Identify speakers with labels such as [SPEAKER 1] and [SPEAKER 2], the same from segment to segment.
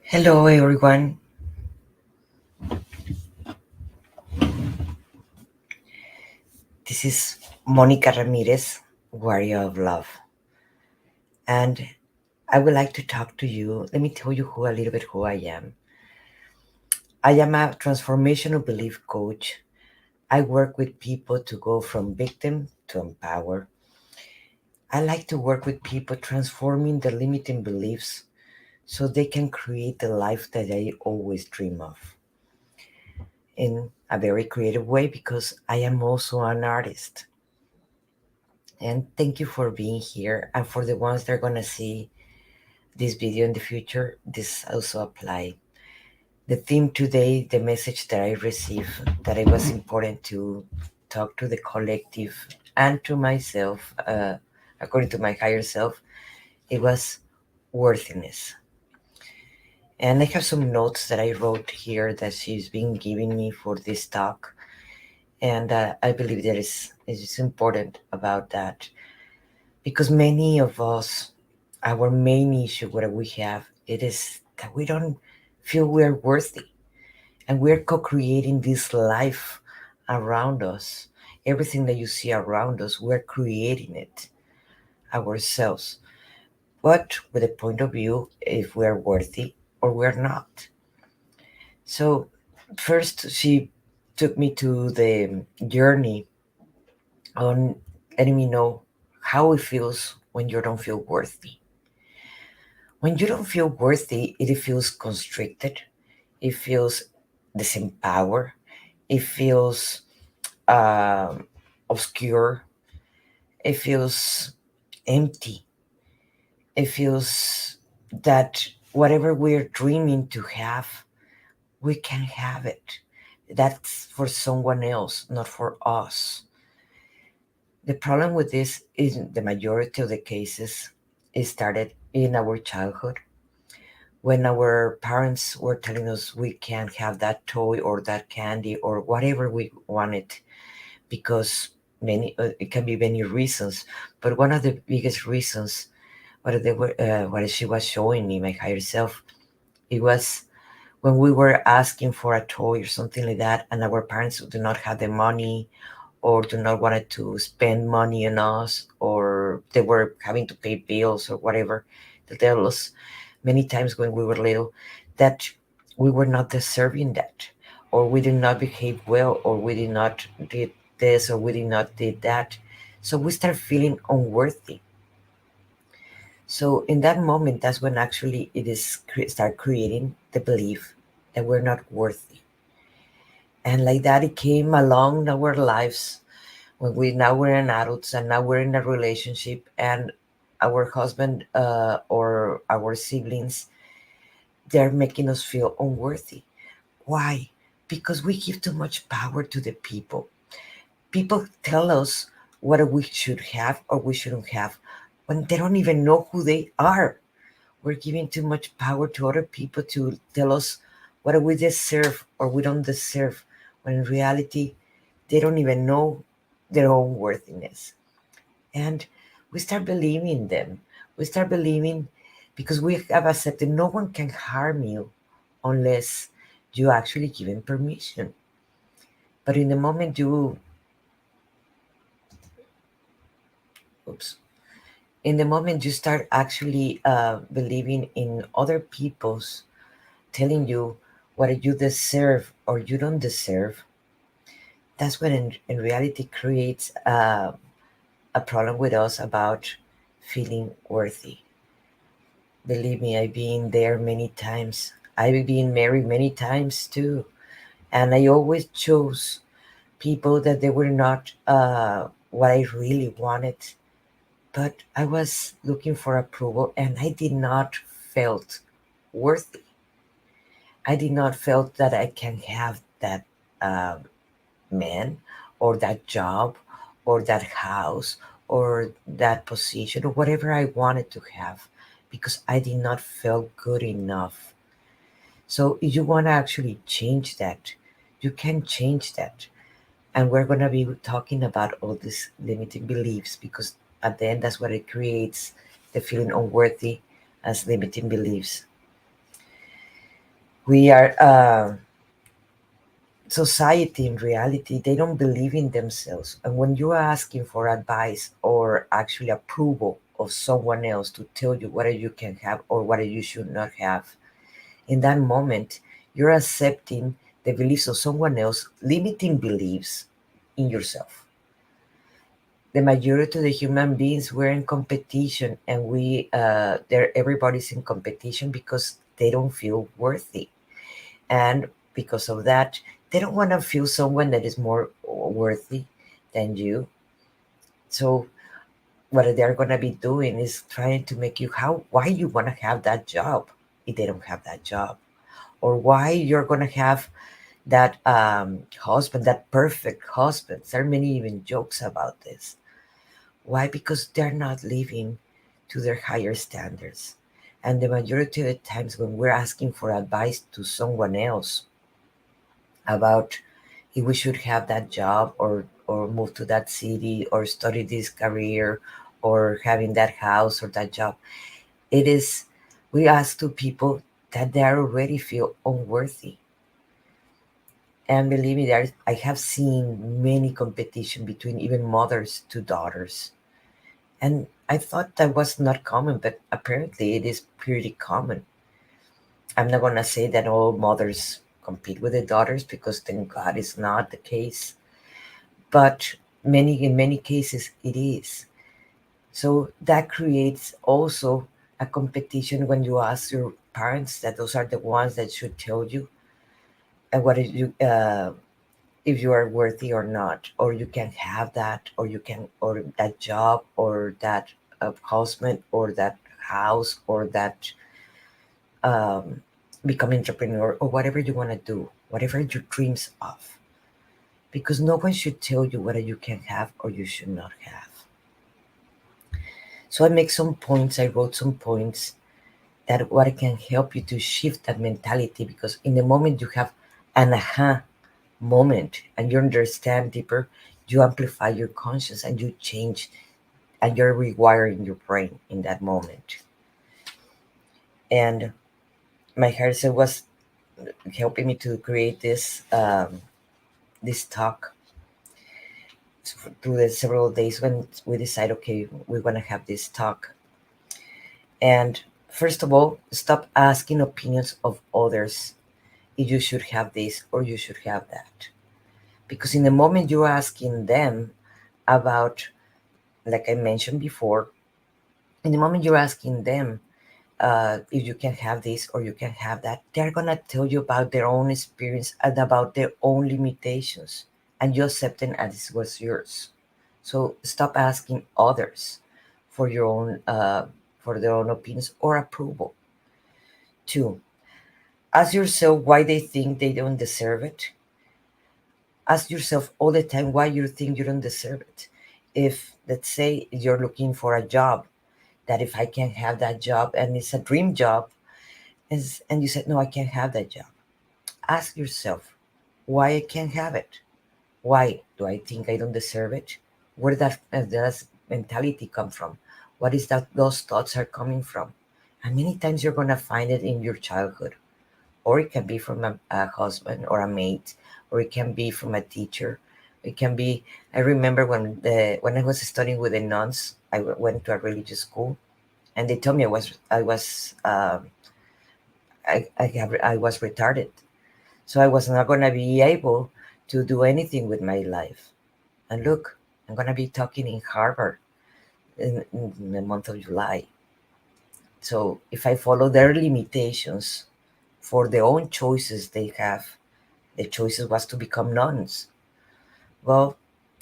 [SPEAKER 1] Hello, everyone. This is Monica Ramirez, Warrior of Love. And I would like to talk to you. Let me tell you a little bit who I am. I am a transformational belief coach. I work with people to go from victim to empower. I like to work with people transforming their limiting beliefs so they can create the life that they always dream of in a very creative way because I am also an artist. And thank you for being here. And for the ones that are going to see this video in the future, this also apply. The theme today, the message that I received, that it was important to talk to the collective and to myself, according to my higher self, it was worthiness. And I have some notes that I wrote here that she's been giving me for this talk. And I believe that is important about that because many of us, our main issue what we have it is that we don't feel we're worthy, and we're co-creating this life around us. Everything that you see around us, we're creating it ourselves, but with a point of view if we're worthy or we're not. So first she took me to the journey on letting me know how it feels when you don't feel worthy. When you don't feel worthy, it feels constricted, it feels disempowered, it feels obscure, it feels empty, it feels that whatever we're dreaming to have, we can have it. That's for someone else, not for us. The problem with this is the majority of the cases it started in our childhood when our parents were telling us we can't have that toy or that candy or whatever we wanted because many it can be many reasons, but one of the biggest reasons what she was showing me my higher self, it was when we were asking for a toy or something like that and our parents do not have the money or do not wanted to spend money on us, or they were having to pay bills or whatever. They tell us many times when we were little that we were not deserving that, or we did not behave well, or we did not did this, or we did not did that. So we start feeling unworthy. So in that moment, that's when actually it is start creating the belief that we're not worthy. And like that, it came along our lives when we now we're in adults and now we're in a relationship and our husband or our siblings, they're making us feel unworthy. Why? Because we give too much power to the people. People tell us what we should have or we shouldn't have when they don't even know who they are. We're giving too much power to other people to tell us what we deserve or we don't deserve, when in reality, they don't even know their own worthiness. And we start believing them. We start believing because we have accepted no one can harm you unless you actually give him permission. But in the moment oops, in the moment you start actually believing in other people's telling you what you deserve or you don't deserve, that's when in reality creates a problem with us about feeling worthy. Believe me, I've been there many times. I've been married many times too. And I always chose people that they were not what I really wanted. But I was looking for approval and I did not felt worthy. I did not felt that I can have that uh, man or that job or that house or that position or whatever I wanted to have because I did not feel good enough. So if you want to actually change that, you can change that. And we're going to be talking about all these limiting beliefs because at the end, that's what it creates, the feeling unworthy as limiting beliefs. We are society in reality, they don't believe in themselves. And when you are asking for advice or actually approval of someone else to tell you what you can have or what you should not have, in that moment, you're accepting the beliefs of someone else, limiting beliefs in yourself. The majority of the human beings, we're in competition, and everybody's in competition because they don't feel worthy. And because of that, they don't want to feel someone that is more worthy than you. So what they're going to be doing is trying to make you why you want to have that job if they don't have that job, or why you're going to have that husband, that perfect husband. There are many even jokes about this. Why? Because they're not living to their higher standards. And the majority of the times when we're asking for advice to someone else about if we should have that job, or move to that city, or study this career, or having that house or that job, it is, we ask to people that they already feel unworthy. And believe me, I have seen many competition between even mothers to daughters. And I thought that was not common, but apparently it is pretty common. I'm not gonna say that all mothers compete with the daughters, because thank God it's not the case. But in many cases it is. So that creates also a competition when you ask your parents, that those are the ones that should tell you what is you if you are worthy or not, or you can have that, or you can, or that job, or that husband, or that house, or that um, become entrepreneur, or whatever you want to do, whatever your dreams of, because no one should tell you what you can have or you should not have. So I make some points, I wrote some points that what can help you to shift that mentality, because in the moment you have an aha moment and you understand deeper, you amplify your conscience and you change, and you're rewiring your brain in that moment. And my hairstyle was helping me to create this talk through the several days when we decide, okay, we're gonna have this talk. And first of all, stop asking opinions of others if you should have this or you should have that. Because in the moment you're asking them about, like I mentioned before, in the moment you're asking them if you can have this or you can have that, they're gonna tell you about their own experience and about their own limitations, and you accept them as it was yours. So stop asking others for your own for their own opinions or approval. Two, ask yourself why they think they don't deserve it. Ask yourself all the time why you think you don't deserve it. If, let's say, you're looking for a job, that if I can have that job and it's a dream job, and you said, no, I can't have that job. Ask yourself why I can't have it. Why do I think I don't deserve it? Where does mentality come from? What is that those thoughts are coming from? And many times you're gonna find it in your childhood, or it can be from a husband or a mate, or it can be from a teacher. It can be. I remember when I was studying with the nuns, I went to a religious school, and they told me I was retarded, so I was not gonna be able to do anything with my life. And look, I'm gonna be talking in Harvard in the month of July. So if I follow their limitations for their own choices they have, the choices was to become nuns. Well,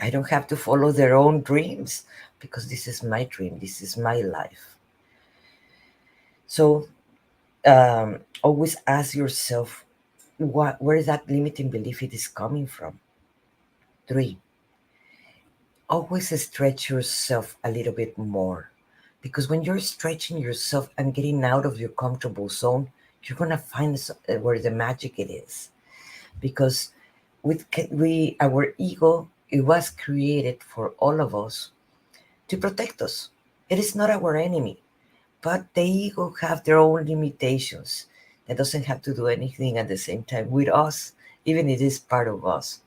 [SPEAKER 1] I don't have to follow their own dreams, because this is my dream. This is my life. So always ask yourself, where is that limiting belief it is coming from? Three, always stretch yourself a little bit more, because when you're stretching yourself and getting out of your comfortable zone, you're gonna find where the magic it is. Because our ego, it was created for all of us to protect us. It is not our enemy, but the ego have their own limitations that doesn't have to do anything at the same time with us, even if it is part of us.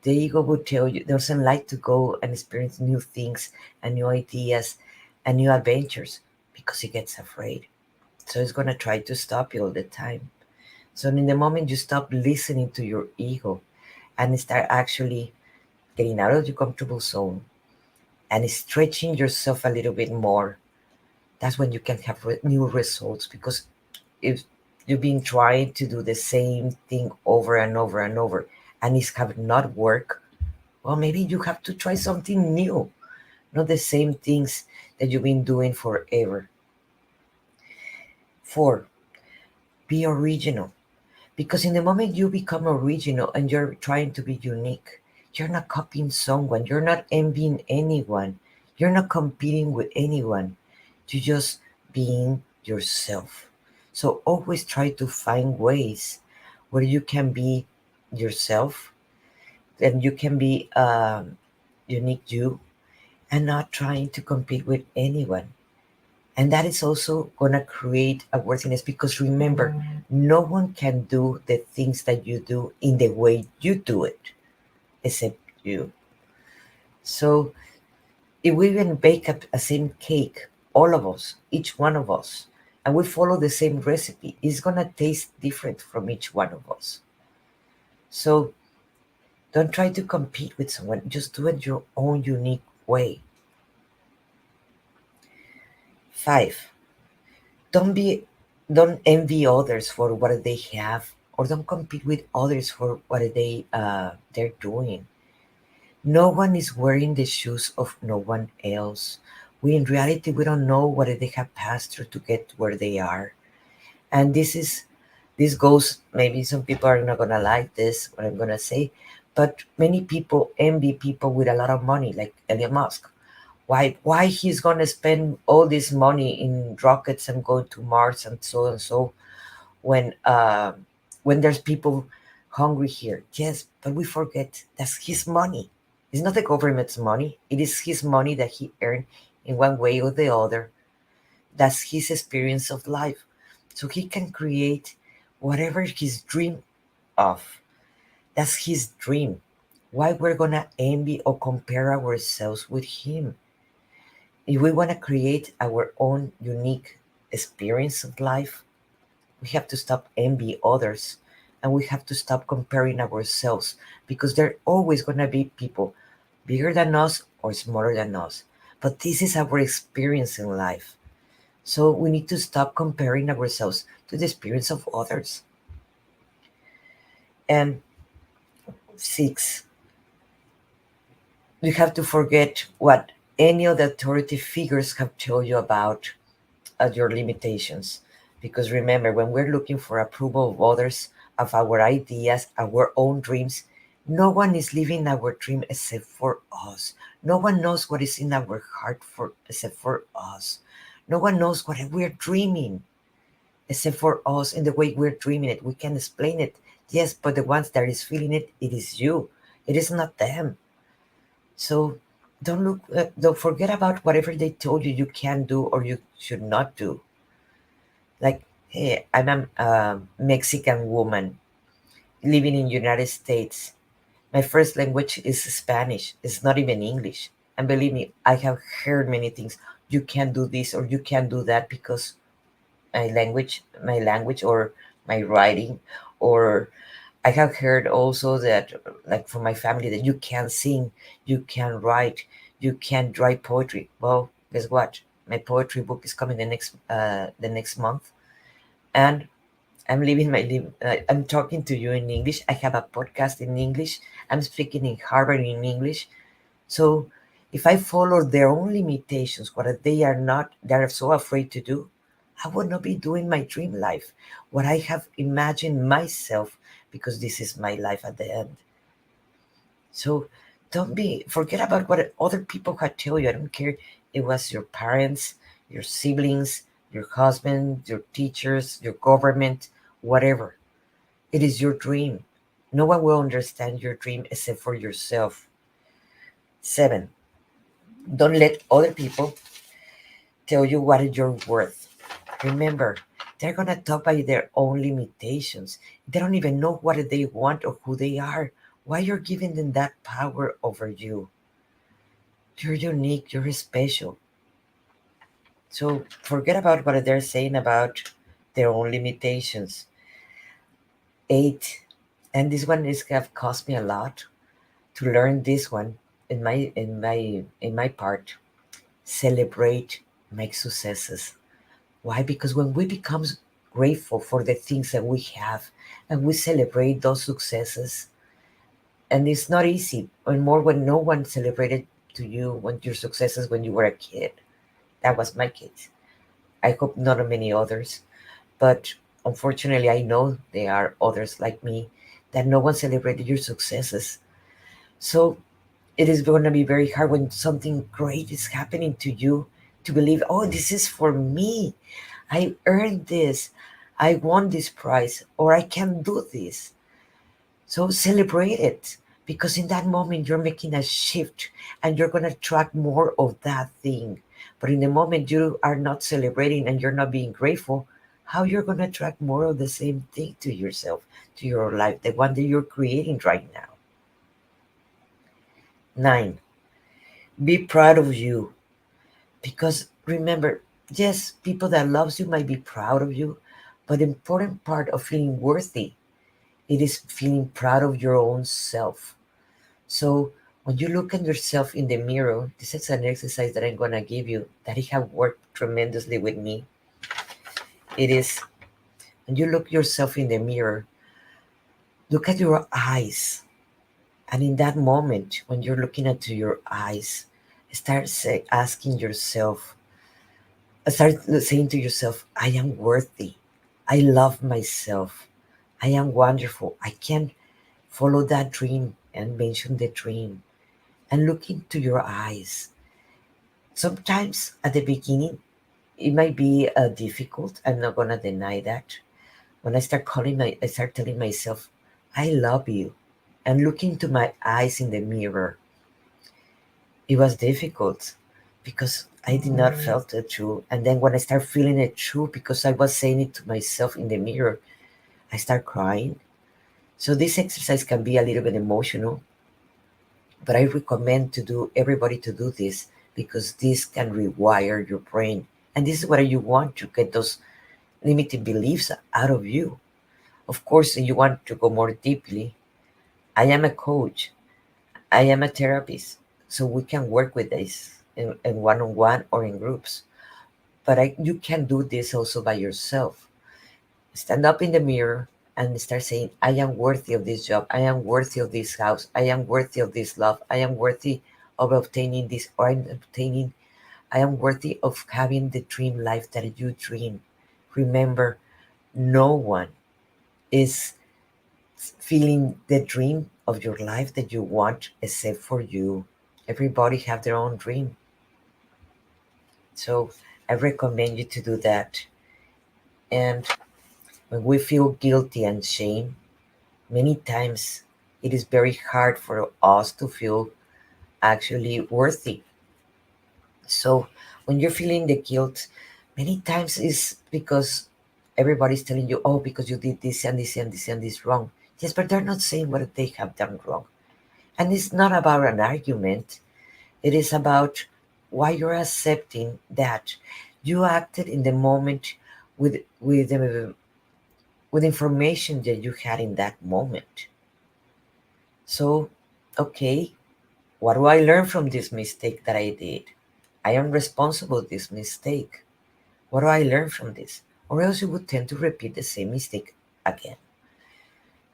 [SPEAKER 1] The ego would tell you doesn't like to go and experience new things and new ideas and new adventures because it gets afraid. So it's gonna try to stop you all the time. So in the moment you stop listening to your ego and start actually getting out of your comfortable zone and stretching yourself a little bit more, that's when you can have new results. Because if you've been trying to do the same thing over and over and over and it's have not worked, well, maybe you have to try something new, not the same things that you've been doing forever. 4, be original. Because in the moment you become original and you're trying to be unique, you're not copying someone, you're not envying anyone, you're not competing with anyone, you're just being yourself. So always try to find ways where you can be yourself and you can be unique you and not trying to compete with anyone. And that is also going to create a worthiness, because remember, no one can do the things that you do in the way you do it except you. So if we even bake up a same cake, all of us, each one of us, and we follow the same recipe, it's going to taste different from each one of us. So don't try to compete with someone, just do it your own unique way. 5, don't be don't envy others for what they have, or don't compete with others for what they're doing. No one is wearing the shoes of no one else. We in reality we don't know what they have passed through to get where they are. And this goes, maybe some people are not gonna like this what I'm gonna say, but many people envy people with a lot of money, like Elon Musk. Why he's gonna spend all this money in rockets and go to Mars and so when there's people hungry here? Yes, but we forget that's his money. It's not the government's money. It is his money that he earned in one way or the other. That's his experience of life. So he can create whatever his dream of. That's his dream. Why we're gonna envy or compare ourselves with him? If we want to create our own unique experience of life, we have to stop envy others, and we have to stop comparing ourselves, because there are always going to be people bigger than us or smaller than us. But this is our experience in life. So we need to stop comparing ourselves to the experience of others. And 6, you have to forget what any of the authority figures have told you about your limitations. Because remember, when we're looking for approval of others, of our ideas, our own dreams, no one is living our dream except for us. No one knows what is in our heart for except for us. No one knows what we're dreaming except for us in the way we're dreaming it. We can explain it, yes, but the ones that is feeling it, it is you. It is not them. So don't forget about whatever they told you can do or you should not do. Like, hey, I'm a Mexican woman living in United States. My first language is Spanish. It's not even English. And believe me, I have heard many things. You can't do this or you can't do that because my language or my writing, or I have heard also that, like from my family, that you can't sing, you can't write, you can't write poetry. Well, guess what? My poetry book is coming the next month, and I'm talking to you in English. I have a podcast in English. I'm speaking in Harvard in English. So if I follow their own limitations, what they're so afraid to do, I would not be doing my dream life, what I have imagined myself, because this is my life at the end. So forget about what other people had tell you. I don't care. It was your parents, your siblings, your husband, your teachers, your government, whatever. It is your dream. No one will understand your dream except for yourself. 7, don't let other people tell you what is your worth. Remember, They're going to talk by their own limitations. They don't even know what they want or who they are. Why you're giving them that power over you? You're unique, you're special. So forget about what they're saying about their own limitations. 8, and this one is have cost me a lot to learn this one in my part. Celebrate, make successes. Why? Because when we become grateful for the things that we have and we celebrate those successes, and it's not easy, and more when no one celebrated to you when your successes when you were a kid. That was my case. I hope not many others, but unfortunately, I know there are others like me that no one celebrated your successes. So it is going to be very hard when something great is happening to you to believe, oh, this is for me. I earned this. I won this prize, or I can do this. So celebrate it because in that moment you're making a shift and you're going to attract more of that thing. But in the moment you are not celebrating and you're not being grateful, how you're going to attract more of the same thing to yourself, to your life, the one that you're creating right now. 9, be proud of you. Because remember, yes, people that loves you might be proud of you, but the important part of feeling worthy, it is feeling proud of your own self. So when you look at yourself in the mirror, this is an exercise that I'm gonna give you that it have worked tremendously with me. It is when you look yourself in the mirror, look at your eyes, and in that moment when you're looking into your eyes, asking yourself, start saying to yourself, I am worthy. I love myself. I am wonderful. I can follow that dream and mention the dream and look into your eyes. Sometimes at the beginning, it might be difficult. I'm not gonna deny that. When I start telling myself, I love you, and look into my eyes in the mirror. It was difficult because I did not felt it true. And then when I start feeling it true, because I was saying it to myself in the mirror, I start crying. So this exercise can be a little bit emotional, but I recommend to do everybody to do this because this can rewire your brain. And this is what you want to get those limiting beliefs out of you. Of course, you want to go more deeply. I am a coach. I am a therapist. So we can work with this in one-on-one or in groups. But you can do this also by yourself. Stand up in the mirror and start saying, I am worthy of this job. I am worthy of this house. I am worthy of this love. I am worthy of obtaining this, or I am worthy of having the dream life that you dream. Remember, no one is feeling the dream of your life that you want except for you. Everybody have their own dream. So I recommend you to do that. And when we feel guilty and shame, many times it is very hard for us to feel actually worthy. So when you're feeling the guilt, many times is because everybody's telling you, oh, because you did this and this and this and this wrong. Yes, but they're not saying what they have done wrong. And it's not about an argument. It is about why you're accepting that you acted in the moment with with information that you had in that moment. So, okay, what do I learn from this mistake that I did? I am responsible for this mistake. What do I learn from this? Or else you would tend to repeat the same mistake again.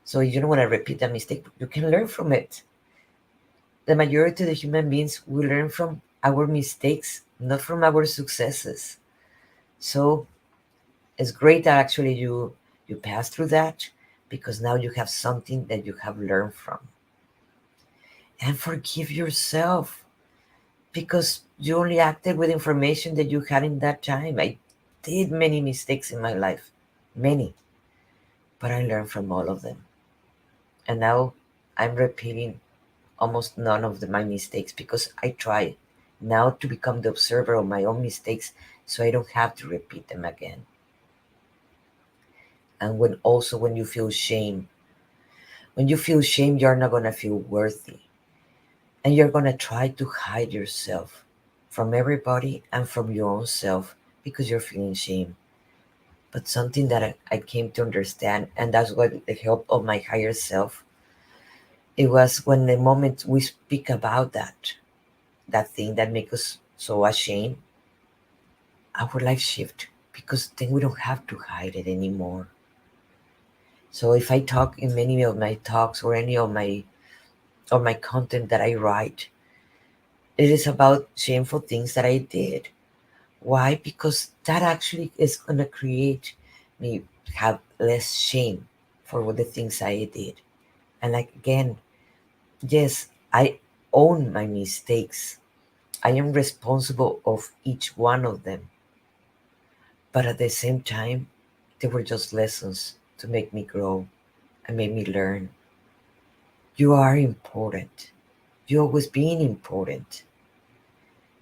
[SPEAKER 1] So you don't want to repeat that mistake. You can learn from it. The majority of the human beings will learn from our mistakes, not from our successes. So it's great that actually you pass through that because now you have something that you have learned from. And forgive yourself because you only acted with information that you had in that time. I did many mistakes in my life, many, but I learned from all of them. And now I'm repeating almost none of my mistakes because I try now to become the observer of my own mistakes so I don't have to repeat them again. And when you feel shame, when you feel shame, you're not gonna feel worthy, and you're gonna try to hide yourself from everybody and from your own self because you're feeling shame. But something that I came to understand, and that's what the help of my higher self, it was when the moment we speak about that thing that makes us so ashamed, our life shift, because then we don't have to hide it anymore. So if I talk in many of my talks or any of my content that I write, it is about shameful things that I did. Why? Because that actually is gonna create me have less shame for the things I did. And like again, yes, I own my mistakes. I am responsible of each one of them. But at the same time, they were just lessons to make me grow and make me learn. You are important. You always been important.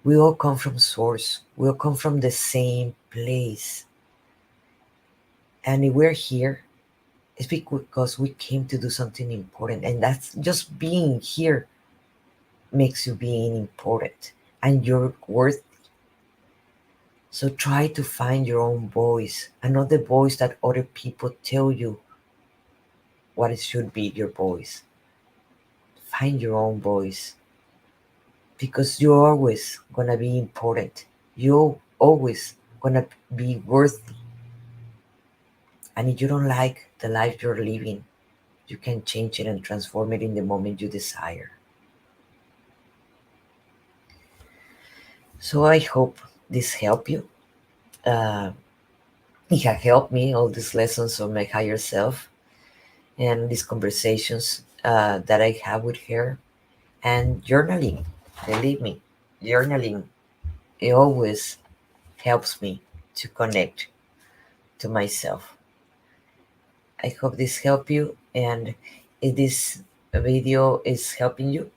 [SPEAKER 1] We all come from source. We all come from the same place. And if we're here, it's because we came to do something important. And that's just being here makes you being important. And you're worth. So try to find your own voice and not the voice that other people tell you what it should be your voice. Find your own voice because you're always gonna be important. You're always gonna be worthy. And if you don't like the life you're living, you can change it and transform it in the moment you desire. So I hope this helped you. Uh, it has helped me, all these lessons of my higher self and these conversations that I have with her. And journaling, believe me, journaling, it always helps me to connect to myself. I hope this helped you. And if this video is helping you,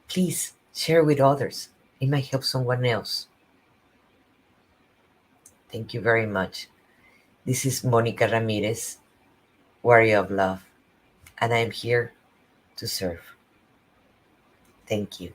[SPEAKER 1] please share with others. It might help someone else. Thank you very much. This is Monica Ramirez, Warrior of Love, and I am here to serve. Thank you.